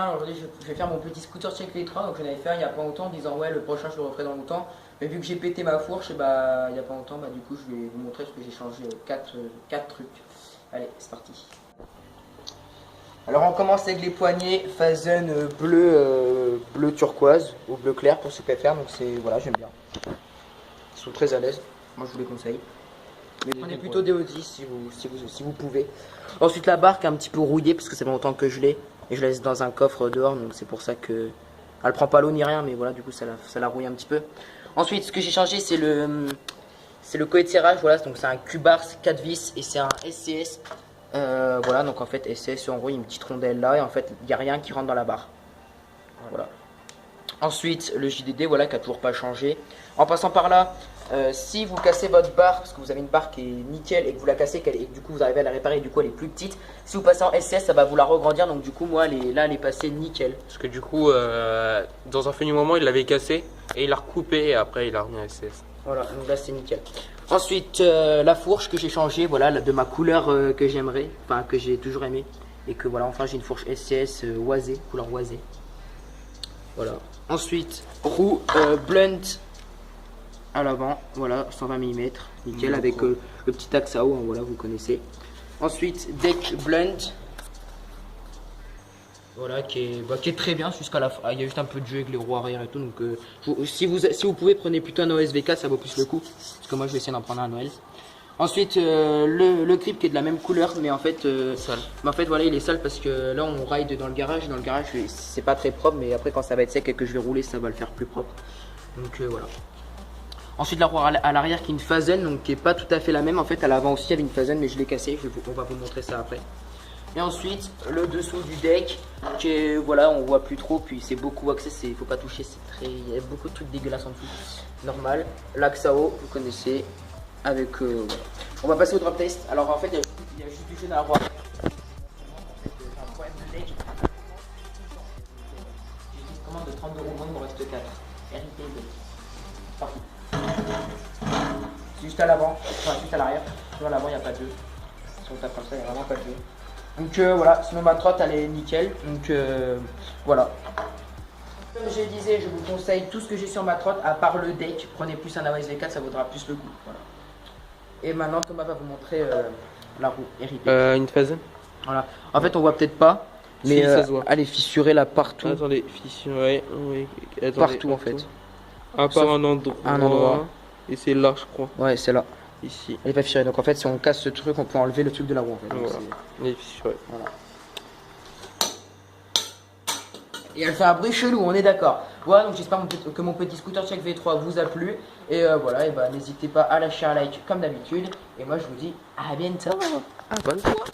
matin. Aujourd'hui, je vais faire mon petit scooter check V3. Donc, je l'avais fait il y a pas longtemps en disant ouais, le prochain, je le referai dans longtemps. Mais vu que j'ai pété ma fourche, bah, il y a pas longtemps, bah, du coup, je vais vous montrer ce que j'ai changé 4 trucs. Allez, c'est parti. Alors, on commence avec les poignées Fazen bleu turquoise ou bleu clair pour ceux qui préfèrent. Donc, c'est voilà, j'aime bien. Ils sont très à l'aise. Moi, je vous les conseille. Mais prenez plutôt des Audi si vous pouvez. Ensuite, la barque est un petit peu rouillée parce que ça fait longtemps que je l'ai. Et je la laisse dans un coffre dehors, donc c'est pour ça que elle prend pas l'eau ni rien, mais voilà, du coup ça la rouille un petit peu. Ensuite, ce que j'ai changé, c'est le collet de serrage. Voilà, donc c'est un Q-Bar 4 vis et c'est un SCS. Voilà, donc en fait SCS, en gros, il y a une petite rondelle là et en fait il n'y a rien qui rentre dans la barre. Voilà. Ensuite, le JDD, voilà, qui a toujours pas changé. En passant par là, si vous cassez votre barre, parce que vous avez une barre qui est nickel et que vous la cassez, et que du coup vous arrivez à la réparer, et du coup elle est plus petite, si vous passez en SS, ça va vous la regrandir. Donc du coup, moi, là, elle est passée nickel. Parce que du coup, dans un fait du moment, il l'avait cassé et il l'a recoupé et après il a remis à SS. Voilà, donc là c'est nickel. Ensuite, la fourche que j'ai changée, voilà, de ma couleur que j'aimerais, enfin que j'ai toujours aimé. Et que voilà, enfin j'ai une fourche SCS oisée, couleur oisée. Voilà. Ensuite, roue blunt à l'avant, voilà, 120 mm, nickel, avec le petit axe à eau, hein, voilà, vous connaissez. Ensuite, deck blunt, voilà, qui est très bien jusqu'à la fin. Il y a juste un peu de jeu avec les roues arrière et tout, donc si vous pouvez, prenez plutôt un OSVK, ça vaut plus le coup, parce que moi je vais essayer d'en prendre un à Noël. Ensuite, le grip qui est de la même couleur, mais en fait, voilà, il est sale parce que là on ride dans le garage. Dans le garage, c'est pas très propre, mais après quand ça va être sec et que je vais rouler, ça va le faire plus propre. Donc voilà. Ensuite, la roue à l'arrière qui est une Fazen, donc qui est pas tout à fait la même. En fait, à l'avant aussi, il y avait une Fazen, mais je l'ai cassée. On va vous montrer ça après. Et ensuite, le dessous du deck, qui est, voilà, on voit plus trop, puis c'est beaucoup axé, il faut pas toucher, il y a beaucoup de trucs dégueulasses en dessous. Normal. L'axe à eau, vous connaissez. Avec voilà. On va passer au drop test. Alors en fait il y a juste du jeu dans la roue. J'ai un problème de deck. J'ai une commande de 30 €, moi il me reste 4. RIP partout. C'est juste à l'avant, enfin juste à l'arrière. À l'avant il n'y a pas de jeu. Si on tape comme ça il n'y a vraiment pas de jeu. Donc voilà, sinon ma trotte elle est nickel. Donc voilà. Comme je disais, je vous conseille tout ce que j'ai sur ma trotte, à part le deck. Prenez plus un AOS V4, ça vaudra plus le coup. Voilà. Et maintenant Thomas va vous montrer la roue RIP. Une Fazen. Voilà. En fait on voit peut-être pas, mais ça se voit. elle est fissurée là partout. Attendez, fissurée, oui. Attendez, partout en fait. À part un endroit. Et c'est là je crois. Ouais, c'est là. Ici. Elle est pas fissurée. Donc en fait si on casse ce truc, on peut enlever le truc de la roue en fait. Donc, voilà. Elle est fissurée. Voilà. Et elle fait un bruit chelou, on est d'accord. Voilà, donc j'espère que mon petit scooter check V3 vous a plu. Et voilà, et bah n'hésitez pas à lâcher un like comme d'habitude. Et moi je vous dis à bientôt. Bonne fois.